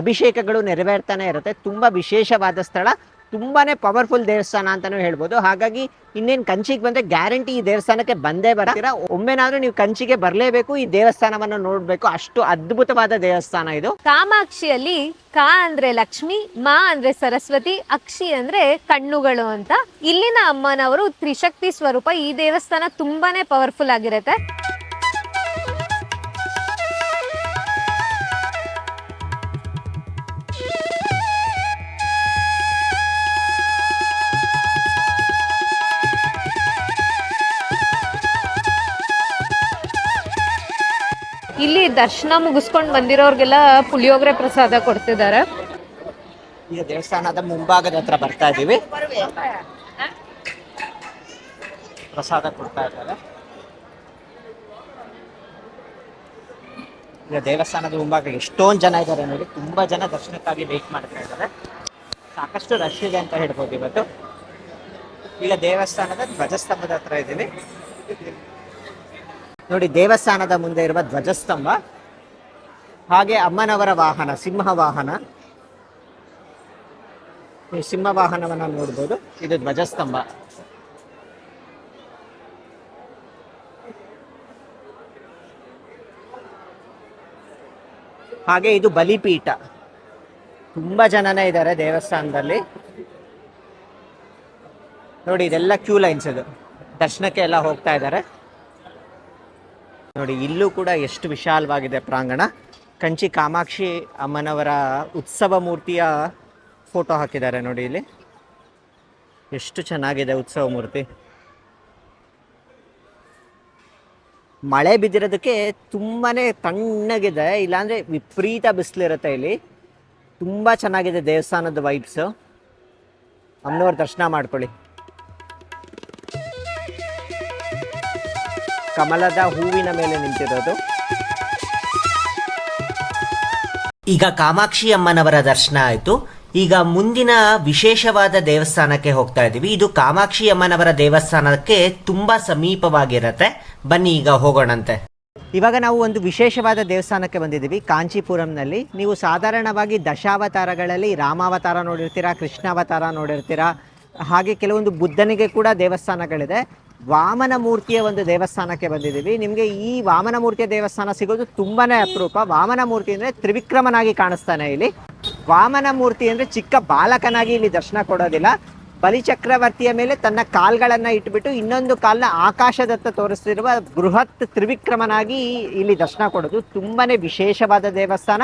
ಅಭಿಷೇಕಗಳು ನೆರವೇರ್ತಾನೆ ಇರುತ್ತೆ. ತುಂಬ ವಿಶೇಷವಾದ ಸ್ಥಳ. ತುಂಬಾ ಪವರ್ಫುಲ್ ದೇವಸ್ಥಾನ ಅಂತಲೂ ಹೇಳ್ಬೋದು. ಹಾಗಾಗಿ ಇನ್ನೇನು ಕಂಚಿಗೆ ಬಂದರೆ ಗ್ಯಾರಂಟಿ ಈ ದೇವಸ್ಥಾನಕ್ಕೆ ಬಂದೇ ಬರ್ತೀರಾ. ಒಮ್ಮೆನಾದರೂ ನೀವು ಕಂಚಿಗೆ ಬರಲೇಬೇಕು, ಈ ದೇವಸ್ಥಾನವನ್ನು ನೋಡಬೇಕು. ಅಷ್ಟು ಅದ್ಭುತವಾದ ದೇವಸ್ಥಾನ ಇದು. ಕಾಮಾಕ್ಷಿಯಲ್ಲಿ ಕಾ ಅಂದ್ರೆ ಲಕ್ಷ್ಮಿ, ಮಾ ಅಂದ್ರೆ ಸರಸ್ವತಿ, ಅಕ್ಷಿ ಅಂದ್ರೆ ಕಣ್ಣುಗಳು ಅಂತ. ಇಲ್ಲಿನ ಅಮ್ಮನವರು ತ್ರಿಶಕ್ತಿ ಸ್ವರೂಪ. ಈ ದೇವಸ್ಥಾನ ತುಂಬಾನೇ ಪವರ್ಫುಲ್ ಆಗಿರುತ್ತೆ. ಇಲ್ಲಿ ದರ್ಶನ ಮುಗಿಸ್ಕೊಂಡು ಬಂದಿರೋರ್ಗೆಲ್ಲ ಪುಳಿಯೋಗರೆ ಪ್ರಸಾದ ಕೊಡ್ತಿದ್ದಾರೆ. ಈಗ ದೇವಸ್ಥಾನದ ಮುಂಭಾಗದ ಹತ್ರ ಬರ್ತಾ ಇದ್ದೀವಿ. ಪ್ರಸಾದ ಕೊಡ್ತಾ ಇದ್ದಾರೆ. ಈಗ ದೇವಸ್ಥಾನದ ಮುಂಭಾಗ ಎಷ್ಟೊಂದು ಜನ ಇದ್ದಾರೆ ನೋಡಿ. ತುಂಬ ಜನ ದರ್ಶನಕ್ಕಾಗಿ ವೇಟ್ ಮಾಡ್ತಾ ಇದ್ದಾರೆ. ಸಾಕಷ್ಟು ರಶ್ ಇದೆ ಅಂತ ಹೇಳ್ಬೋದು ಇವತ್ತು. ಈಗ ದೇವಸ್ಥಾನದ ಧ್ವಜಸ್ತಂಭದ ಹತ್ರ ಇದ್ದೀವಿ ನೋಡಿ. ದೇವಸ್ಥಾನದ ಮುಂದೆ ಇರುವ ಧ್ವಜಸ್ತಂಭ, ಹಾಗೆ ಅಮ್ಮನವರ ವಾಹನ ಸಿಂಹ ವಾಹನ. ಈ ಸಿಂಹ ವಾಹನವನ್ನು ನೋಡ್ಬೋದು. ಇದು ಧ್ವಜಸ್ತಂಭ. ಹಾಗೆ ಇದು ಬಲಿಪೀಠ. ತುಂಬ ಜನನೇ ಇದ್ದಾರೆ ದೇವಸ್ಥಾನದಲ್ಲಿ ನೋಡಿ. ಇದೆಲ್ಲ ಕ್ಯೂ ಲೈನ್ಸ್. ಇದು ದರ್ಶನಕ್ಕೆ ಎಲ್ಲ ಹೋಗ್ತಾ ಇದ್ದಾರೆ ನೋಡಿ. ಇಲ್ಲೂ ಕೂಡ ಎಷ್ಟು ವಿಶಾಲವಾಗಿದೆ ಪ್ರಾಂಗಣ. ಕಂಚಿ ಕಾಮಾಕ್ಷಿ ಅಮ್ಮನವರ ಉತ್ಸವ ಮೂರ್ತಿಯ ಫೋಟೋ ಹಾಕಿದ್ದಾರೆ ನೋಡಿ. ಇಲ್ಲಿ ಎಷ್ಟು ಚೆನ್ನಾಗಿದೆ ಉತ್ಸವ ಮೂರ್ತಿ. ಮಳೆ ಬಿದ್ದಿರೋದಕ್ಕೆ ತುಂಬಾ ತಣ್ಣಗಿದೆ, ಇಲ್ಲಾಂದರೆ ವಿಪರೀತ ಬಿಸಿಲಿರುತ್ತೆ ಇಲ್ಲಿ. ತುಂಬ ಚೆನ್ನಾಗಿದೆ ದೇವಸ್ಥಾನದ ವೈಬ್ಸು. ಅಮ್ಮನವ್ರ ದರ್ಶನ ಮಾಡ್ಕೊಳ್ಳಿ. ಕಮಲದ ಹೂವಿನ ಮೇಲೆ ನಿಂತಿರೋದು. ಈಗ ಕಾಮಾಕ್ಷಿ ಅಮ್ಮನವರ ದರ್ಶನ ಆಯಿತು. ಈಗ ಮುಂದಿನ ವಿಶೇಷವಾದ ದೇವಸ್ಥಾನಕ್ಕೆ ಹೋಗ್ತಾ ಇದ್ದೀವಿ. ಇದು ಕಾಮಾಕ್ಷಿ ಅಮ್ಮನವರ ದೇವಸ್ಥಾನಕ್ಕೆ ತುಂಬ ಸಮೀಪವಾಗಿರುತ್ತೆ. ಬನ್ನಿ ಈಗ ಹೋಗೋಣಂತೆ. ಇವಾಗ ನಾವು ಒಂದು ವಿಶೇಷವಾದ ದೇವಸ್ಥಾನಕ್ಕೆ ಬಂದಿದ್ದೀವಿ ಕಾಂಚೀಪುರಂನಲ್ಲಿ. ನೀವು ಸಾಧಾರಣವಾಗಿ ದಶಾವತಾರಗಳಲ್ಲಿ ರಾಮಾವತಾರ ನೋಡಿರ್ತೀರಾ, ಕೃಷ್ಣಾವತಾರ ನೋಡಿರ್ತೀರಾ. ಹಾಗೆ ಕೆಲವೊಂದು ಬುದ್ಧನಿಗೆ ಕೂಡ ದೇವಸ್ಥಾನಗಳಿದೆ. ವಾಮನ ಮೂರ್ತಿಯ ಒಂದು ದೇವಸ್ಥಾನಕ್ಕೆ ಬಂದಿದ್ದೀವಿ. ನಿಮಗೆ ಈ ವಾಮನ ಮೂರ್ತಿಯ ದೇವಸ್ಥಾನ ಸಿಗೋದು ತುಂಬಾ ಅಪರೂಪ. ವಾಮನ ಮೂರ್ತಿ ಅಂದರೆ ತ್ರಿವಿಕ್ರಮನಾಗಿ ಕಾಣಿಸ್ತಾನೆ ಇಲ್ಲಿ. ವಾಮನ ಮೂರ್ತಿ ಅಂದರೆ ಚಿಕ್ಕ ಬಾಲಕನಾಗಿ ಇಲ್ಲಿ ದರ್ಶನ ಕೊಡೋದಿಲ್ಲ. ಬಲಿಚಕ್ರವರ್ತಿಯ ಮೇಲೆ ತನ್ನ ಕಾಲ್ಗಳನ್ನು ಇಟ್ಬಿಟ್ಟು ಇನ್ನೊಂದು ಕಾಲನ್ನ ಆಕಾಶದತ್ತ ತೋರಿಸ್ತಿರುವ ಬೃಹತ್ ತ್ರಿವಿಕ್ರಮನಾಗಿ ಇಲ್ಲಿ ದರ್ಶನ ಕೊಡೋದು. ತುಂಬಾ ವಿಶೇಷವಾದ ದೇವಸ್ಥಾನ,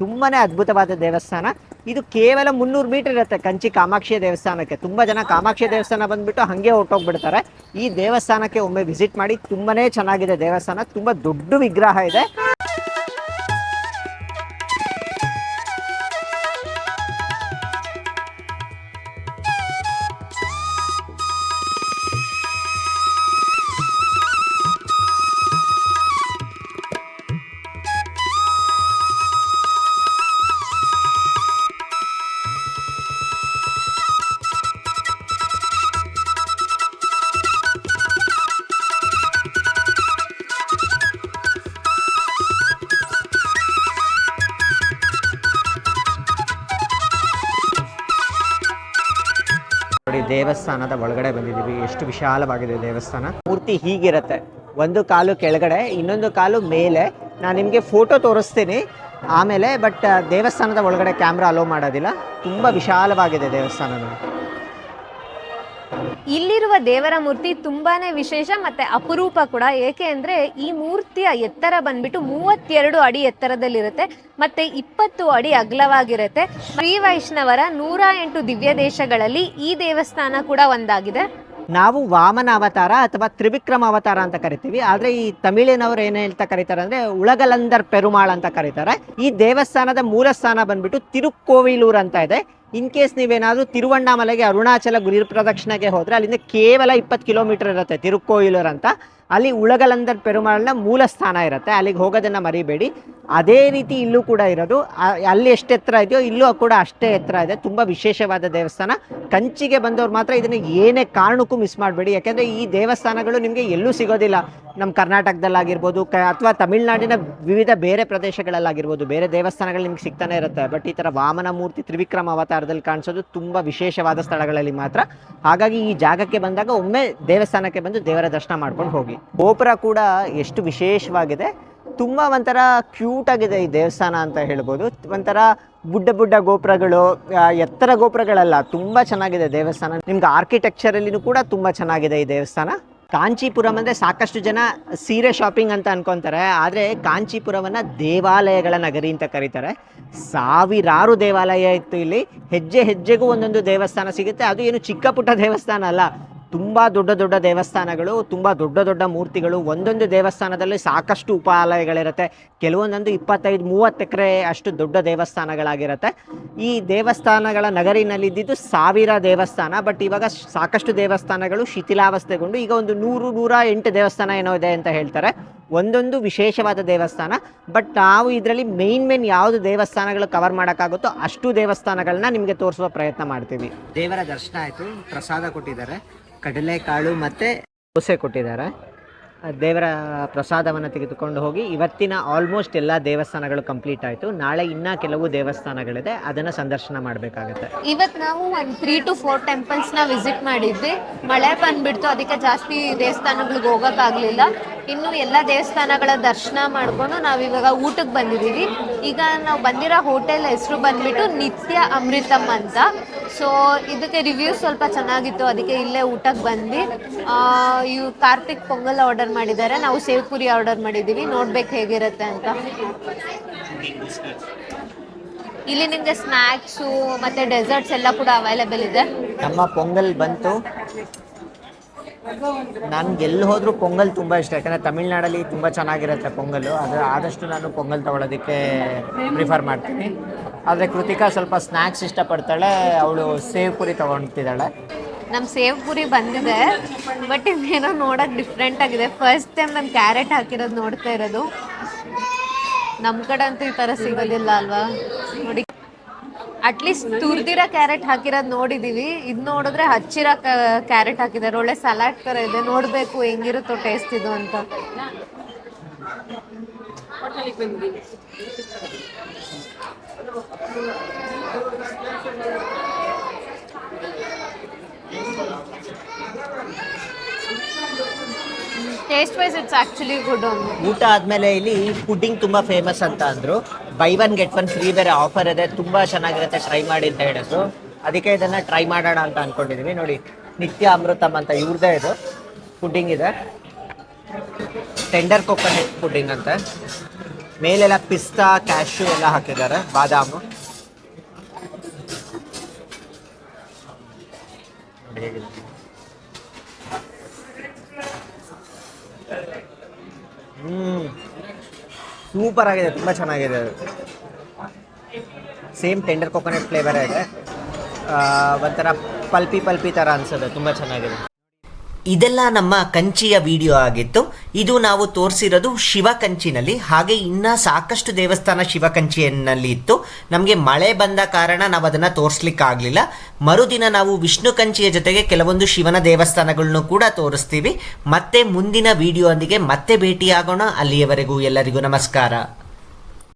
ತುಂಬಾ ಅದ್ಭುತವಾದ ದೇವಸ್ಥಾನ. ಇದು ಕೇವಲ 300 ಮೀಟರ್ ಇರುತ್ತೆ ಕಂಚಿ ಕಾಮಾಕ್ಷಿಯ ದೇವಸ್ಥಾನಕ್ಕೆ. ತುಂಬ ಜನ ಕಾಮಾಕ್ಷಿ ದೇವಸ್ಥಾನ ಬಂದುಬಿಟ್ಟು ಹಾಗೆ ಹೊರಟೋಗ್ಬಿಡ್ತಾರೆ. ಈ ದೇವಸ್ಥಾನಕ್ಕೆ ಒಮ್ಮೆ ವಿಸಿಟ್ ಮಾಡಿ. ತುಂಬಾ ಚೆನ್ನಾಗಿದೆ ದೇವಸ್ಥಾನ. ತುಂಬ ದೊಡ್ಡ ವಿಗ್ರಹ ಇದೆ. ದೇವಸ್ಥಾನದ ಒಳಗಡೆ ಬಂದಿದ್ದೀವಿ. ಎಷ್ಟು ವಿಶಾಲವಾಗಿದೆ ದೇವಸ್ಥಾನ. ಮೂರ್ತಿ ಹೀಗಿರುತ್ತೆ, ಒಂದು ಕಾಲು ಕೆಳಗಡೆ, ಇನ್ನೊಂದು ಕಾಲು ಮೇಲೆ. ನಾನು ನಿಮಗೆ ಫೋಟೋ ತೋರಿಸ್ತೀನಿ ಆಮೇಲೆ. ಬಟ್ ದೇವಸ್ಥಾನದ ಒಳಗಡೆ ಕ್ಯಾಮ್ರಾ ಅಲೋ ಮಾಡೋದಿಲ್ಲ. ತುಂಬ ವಿಶಾಲವಾಗಿದೆ ದೇವಸ್ಥಾನ. ಇಲ್ಲಿರುವ ದೇವರ ಮೂರ್ತಿ ತುಂಬಾನೇ ವಿಶೇಷ ಮತ್ತೆ ಅಪರೂಪ ಕೂಡ. ಏಕೆ ಅಂದ್ರೆ ಈ ಮೂರ್ತಿಯ ಎತ್ತರ ಬಂದ್ಬಿಟ್ಟು 32 ಅಡಿ ಎತ್ತರದಲ್ಲಿರುತ್ತೆ ಮತ್ತೆ 20 ಅಡಿ ಅಗಲವಾಗಿರುತ್ತೆ. ಶ್ರೀ ವೈಷ್ಣವರ 108 ದಿವ್ಯ ದೇಶಗಳಲ್ಲಿ ಈ ದೇವಸ್ಥಾನ ಕೂಡ ಒಂದಾಗಿದೆ. ನಾವು ವಾಮನ ಅವತಾರ ಅಥವಾ ತ್ರಿವಿಕ್ರಮ ಅವತಾರ ಅಂತ ಕರಿತೀವಿ. ಆದರೆ ಈ ತಮಿಳಿನವರು ಏನು ಹೇಳ್ತಾ ಕರೀತಾರೆ ಅಂದರೆ ಉಳಗಲಂದರ್ ಪೆರುಮಾಳ್ ಅಂತ ಕರೀತಾರೆ. ಈ ದೇವಸ್ಥಾನದ ಮೂಲ ಸ್ಥಾನ ಬಂದ್ಬಿಟ್ಟು ತಿರುಕ್ಕೋವಿಲೂರು ಅಂತ ಇದೆ. ಇನ್ ಕೇಸ್ ನೀವೇನಾದರೂ ತಿರುವಣ್ಣಾಮಲೆಗೆ ಅರುಣಾಚಲ ಗಿರಿ ಪ್ರದಕ್ಷಿಣೆಗೆ ಹೋದರೆ ಅಲ್ಲಿಂದ ಕೇವಲ 20 ಕಿಲೋಮೀಟರ್ ಇರುತ್ತೆ ತಿರುಕ್ಕೋವಿಲೂರು ಅಂತ. ಅಲ್ಲಿ ಉಳಗಲಂದರ್ ಪೆರುಮಾಳ್ನ ಮೂಲ ಸ್ಥಾನ ಇರುತ್ತೆ, ಅಲ್ಲಿಗೆ ಹೋಗೋದನ್ನು ಮರಿಬೇಡಿ. ಅದೇ ರೀತಿ ಇಲ್ಲೂ ಕೂಡ ಇರೋದು, ಅಲ್ಲಿ ಎಷ್ಟು ಎತ್ತರ ಇದೆಯೋ ಇಲ್ಲೂ ಕೂಡ ಅಷ್ಟೇ ಎತ್ತರ ಇದೆ. ತುಂಬ ವಿಶೇಷವಾದ ದೇವಸ್ಥಾನ. ಕಂಚಿಗೆ ಬಂದವ್ರು ಮಾತ್ರ ಇದನ್ನು ಏನೇ ಕಾರಣಕ್ಕೂ ಮಿಸ್ ಮಾಡಬೇಡಿ, ಯಾಕೆಂದರೆ ಈ ದೇವಸ್ಥಾನಗಳು ನಿಮಗೆ ಎಲ್ಲೂ ಸಿಗೋದಿಲ್ಲ. ನಮ್ಮ ಕರ್ನಾಟಕದಲ್ಲಾಗಿರ್ಬೋದು ಅಥವಾ ತಮಿಳ್ನಾಡಿನ ವಿವಿಧ ಬೇರೆ ಪ್ರದೇಶಗಳಲ್ಲಾಗಿರ್ಬೋದು, ಬೇರೆ ದೇವಸ್ಥಾನಗಳು ನಿಮ್ಗೆ ಸಿಗ್ತಾನೆ ಇರುತ್ತೆ. ಬಟ್ ಈ ಥರ ವಾಮನ ಮೂರ್ತಿ ತ್ರಿವಿಕ್ರಮ ಅವತಾರದಲ್ಲಿ ಕಾಣಿಸೋದು ತುಂಬ ವಿಶೇಷವಾದ ಸ್ಥಳಗಳಲ್ಲಿ ಮಾತ್ರ. ಹಾಗಾಗಿ ಈ ಜಾಗಕ್ಕೆ ಬಂದಾಗ ಒಮ್ಮೆ ದೇವಸ್ಥಾನಕ್ಕೆ ಬಂದು ದೇವರ ದರ್ಶನ ಮಾಡ್ಕೊಂಡು ಹೋಗಿ. ಗೋಪುರ ಕೂಡ ಎಷ್ಟು ವಿಶೇಷವಾಗಿದೆ, ತುಂಬ ಒಂಥರ ಕ್ಯೂಟ್ ಆಗಿದೆ ಈ ದೇವಸ್ಥಾನ ಅಂತ ಹೇಳ್ಬೋದು. ಒಂಥರ ಬುಡ್ಡ ಗೋಪುರಗಳು, ಎತ್ತರ ಗೋಪುರಗಳಲ್ಲ, ತುಂಬ ಚೆನ್ನಾಗಿದೆ ದೇವಸ್ಥಾನ. ನಿಮ್ಗೆ ಆರ್ಕಿಟೆಕ್ಚರಲ್ಲಿನೂ ಕೂಡ ತುಂಬ ಚೆನ್ನಾಗಿದೆ ಈ ದೇವಸ್ಥಾನ. ಕಾಂಚೀಪುರಂ ಅಂದರೆ ಸಾಕಷ್ಟು ಜನ ಸೀರೆ ಶಾಪಿಂಗ್ ಅಂತ ಅನ್ಕೊತಾರೆ, ಆದರೆ ಕಾಂಚೀಪುರವನ್ನು ದೇವಾಲಯಗಳ ನಗರಿ ಅಂತ ಕರೀತಾರೆ. ಸಾವಿರಾರು ದೇವಾಲಯ ಇತ್ತು ಇಲ್ಲಿ, ಹೆಜ್ಜೆ ಹೆಜ್ಜೆಗೂ ಒಂದೊಂದು ದೇವಸ್ಥಾನ ಸಿಗುತ್ತೆ. ಅದು ಏನು ಚಿಕ್ಕ ಪುಟ್ಟ ದೇವಸ್ಥಾನ ಅಲ್ಲ, ತುಂಬ ದೊಡ್ಡ ದೇವಸ್ಥಾನಗಳು, ತುಂಬ ದೊಡ್ಡ ಮೂರ್ತಿಗಳು. ಒಂದೊಂದು ದೇವಸ್ಥಾನದಲ್ಲಿ ಸಾಕಷ್ಟು ಉಪಾಲಯಗಳಿರುತ್ತೆ. ಕೆಲವೊಂದೊಂದು 25-30 ಎಕರೆ ಅಷ್ಟು ದೊಡ್ಡ ದೇವಸ್ಥಾನಗಳಾಗಿರುತ್ತೆ. ಈ ದೇವಸ್ಥಾನಗಳ ನಗರಿನಲ್ಲಿದ್ದು 1000 ದೇವಸ್ಥಾನ. ಬಟ್ ಇವಾಗ ಸಾಕಷ್ಟು ದೇವಸ್ಥಾನಗಳು ಶಿಥಿಲಾವಸ್ಥೆಗೊಂಡು ಈಗ ಒಂದು 100-108 ದೇವಸ್ಥಾನ ಏನೋ ಇದೆ ಅಂತ ಹೇಳ್ತಾರೆ. ಒಂದೊಂದು ವಿಶೇಷವಾದ ದೇವಸ್ಥಾನ. ಬಟ್ ನಾವು ಇದರಲ್ಲಿ ಮೇನ್ ಯಾವುದು ದೇವಸ್ಥಾನಗಳು ಕವರ್ ಮಾಡೋಕ್ಕಾಗುತ್ತೋ ಅಷ್ಟು ದೇವಸ್ಥಾನಗಳನ್ನ ನಿಮಗೆ ತೋರಿಸುವ ಪ್ರಯತ್ನ ಮಾಡ್ತೀವಿ. ದೇವರ ದರ್ಶನ ಆಯಿತು, ಪ್ರಸಾದ ಕೊಟ್ಟಿದ್ದಾರೆ, ಕಡಲೆಕಾಳು ಮತ್ತು ದೋಸೆ ಕೊಟ್ಟಿದ್ದಾರೆ. ದೇವರ ಪ್ರಸಾದವನ್ನು ತೆಗೆದುಕೊಂಡು ಹೋಗಿ ಇವತ್ತಿನ ಆಲ್ಮೋಸ್ಟ್ ಎಲ್ಲ ದೇವಸ್ಥಾನಗಳು ಕಂಪ್ಲೀಟ್ ಆಯಿತು. ನಾಳೆ ಇನ್ನೂ ಕೆಲವು ದೇವಸ್ಥಾನಗಳಿದೆ, ಅದನ್ನು ಸಂದರ್ಶನ ಮಾಡಬೇಕಾಗತ್ತೆ. ಇವತ್ತು ನಾವು ಒಂದು 3 to 4 ಟೆಂಪಲ್ಸ್ನ ವಿಸಿಟ್ ಮಾಡಿದ್ವಿ. ಮಳೆ ಬಂದುಬಿಡ್ತು, ಅದಕ್ಕೆ ಜಾಸ್ತಿ ದೇವಸ್ಥಾನಗಳಿಗೆ ಹೋಗೋಕ್ಕಾಗಲಿಲ್ಲ. ಇನ್ನು ಎಲ್ಲ ದೇವಸ್ಥಾನಗಳ ದರ್ಶನ ಮಾಡಿಕೊಂಡು ನಾವಿವಾಗ ಊಟಕ್ಕೆ ಬಂದಿದ್ದೀವಿ. ಈಗ ನಾವು ಬಂದಿರೋ ಹೋಟೆಲ್ ಹೆಸರು ಬಂದುಬಿಟ್ಟು ನಿತ್ಯ ಅಮೃತಮ್ ಅಂತ. ಸೊ ಇದಕ್ಕೆ ರಿವ್ಯೂ ಸ್ವಲ್ಪ ಚೆನ್ನಾಗಿತ್ತು, ಅದಕ್ಕೆ ಇಲ್ಲೇ ಊಟಕ್ಕೆ ಬಂದ್ವಿ. ಇವು ಕಾರ್ತಿಕ್ ಪೊಂಗಲ್ ಆರ್ಡರ್ ಮಾಡಿದ್ದಾರೆ, ನಾವು ಸೇವ್ ಪುರಿ ಆರ್ಡರ್ ಮಾಡಿದ್ದೀವಿ. ನೋಡ್ಬೇಕು ಹೇಗಿರುತ್ತೆ ಅಂತ. ಇಲ್ಲಿ ನಿಮಗೆ ಸ್ನ್ಯಾಕ್ಸು ಮತ್ತು ಡೆಸರ್ಟ್ಸ್ ಎಲ್ಲ ಕೂಡ ಅವೈಲೇಬಲ್ ಇದೆ. ನಮ್ಮ ಪೊಂಗಲ್ ಬಂತು. ನನಗೆ ಎಲ್ಲಿ ಹೋದರೂ ಪೊಂಗಲ್ ತುಂಬ ಇಷ್ಟ, ಯಾಕಂದರೆ ತಮಿಳ್ನಾಡಲ್ಲಿ ತುಂಬ ಚೆನ್ನಾಗಿರುತ್ತೆ ಪೊಂಗಲು. ಅದು ಆದಷ್ಟು ನಾನು ಪೊಂಗಲ್ ತೊಗೊಳೋದಕ್ಕೆ ಪ್ರಿಫರ್ ಮಾಡ್ತೀನಿ. ಆದರೆ ಕೃತಿಕಾ ಸ್ವಲ್ಪ ಸ್ನ್ಯಾಕ್ಸ್ ಇಷ್ಟಪಡ್ತಾಳೆ, ಅವಳು ಸೇವ್ ಪುರಿ ತೊಗೊಳ್ತಿದ್ದಾಳೆ. ನಮ್ಮ ಸೇವ್ ಪುರಿ ಬಂದಿದೆ, ಬಟ್ ಇದೇನೋ ನೋಡೋಕೆ ಡಿಫ್ರೆಂಟ್ ಆಗಿದೆ. ಫಸ್ಟ್ ಟೈಮ್ ನಾನು ಕ್ಯಾರೆಟ್ ಹಾಕಿರೋದು ನೋಡ್ತಾ ಇರೋದು. ನಮ್ಮ ಕಡೆ ಅಂತೂ ಈ ಥರ ಸಿಗೋದಿಲ್ಲ ಅಲ್ವಾ. ನೋಡಿ, ಅಟ್ಲೀಸ್ಟ್ ತುರ್ದಿರೋ ಕ್ಯಾರೆಟ್ ಹಾಕಿರೋದು ನೋಡಿದ್ದೀವಿ, ಇದು ನೋಡಿದ್ರೆ ಹಚ್ಚಿರೋ ಕ್ಯಾರೆಟ್ ಹಾಕಿದ್ದಾರೆ. ಒಳ್ಳೆ ಸಲಾಡ್ ಥರ ಇದೆ, ನೋಡಬೇಕು ಹೆಂಗಿರುತ್ತೋ ಟೇಸ್ಟ್ ಇದು ಅಂತ. Taste wise it's actually good. ಊಟ ಆದಮೇಲೆ ಇಲ್ಲಿ ಪುಡ್ಡಿಂಗ್ ತುಂಬ ಫೇಮಸ್ ಅಂತ ಅಂದರು. ಬೈ 1 get 1 ಫ್ರೀ ಬೇರೆ ಆಫರ್ ಇದೆ, ತುಂಬ ಚೆನ್ನಾಗಿರುತ್ತೆ, ಟ್ರೈ ಮಾಡಿ ಅಂತ ಹೇಳಿದ್ರು. ಅದಕ್ಕೆ ಇದನ್ನು ಟ್ರೈ ಮಾಡೋಣ ಅಂತ ಅಂದ್ಕೊಂಡಿದ್ದೀವಿ. ನೋಡಿ, ನಿತ್ಯ ಅಮೃತಮ್ ಅಂತ ಇವ್ರದ್ದೇ ಇದು ಪುಡ್ಡಿಂಗ್ ಇದೆ. ಟೆಂಡರ್ ಕೊಕೊನಟ್ ಪುಡ್ಡಿಂಗ್ ಅಂತ, ಮೇಲೆಲ್ಲ ಪಿಸ್ತಾ ಕ್ಯಾಶ್ಯೂ ಎಲ್ಲ ಹಾಕಿದ್ದಾರೆ, ಬಾದಾಮು. ಸೂಪರ್ ಆಗಿದೆ, ತುಂಬ ಚೆನ್ನಾಗಿದೆ. ಸೇಮ್ ಟೆಂಡರ್ ಕೊಕೊನಟ್ ಫ್ಲೇವರ್ ಇದೆ, ಒಂಥರ ಪಲ್ಪಿ ಥರ ಅನ್ಸೋದು, ತುಂಬ ಚೆನ್ನಾಗಿದೆ. ಇದೆಲ್ಲ ನಮ್ಮ ಕಂಚಿಯ ವಿಡಿಯೋ ಆಗಿತ್ತು. ಇದು ನಾವು ತೋರಿಸಿರೋದು ಶಿವಕಂಚಿನಲ್ಲಿ. ಹಾಗೆ ಇನ್ನೂ ಸಾಕಷ್ಟು ದೇವಸ್ಥಾನ ಶಿವಕಂಚಿಯಲ್ಲಿ ಇತ್ತು. ನಮಗೆ ಮಳೆ ಬಂದ ಕಾರಣ ನಾವು ಅದನ್ನು ತೋರಿಸ್ಲಿಕ್ಕಾಗಲಿಲ್ಲ. ಮರುದಿನ ನಾವು ವಿಷ್ಣು ಕಂಚಿಯ ಜೊತೆಗೆ ಕೆಲವೊಂದು ಶಿವನ ದೇವಸ್ಥಾನಗಳನ್ನು ಕೂಡ ತೋರಿಸ್ತೀವಿ. ಮತ್ತೆ ಮುಂದಿನ ವಿಡಿಯೋ ಒಂದಿಗೆ ಮತ್ತೆ ಭೇಟಿಯಾಗೋಣ. ಅಲ್ಲಿಯವರೆಗೂ ಎಲ್ಲರಿಗೂ ನಮಸ್ಕಾರ.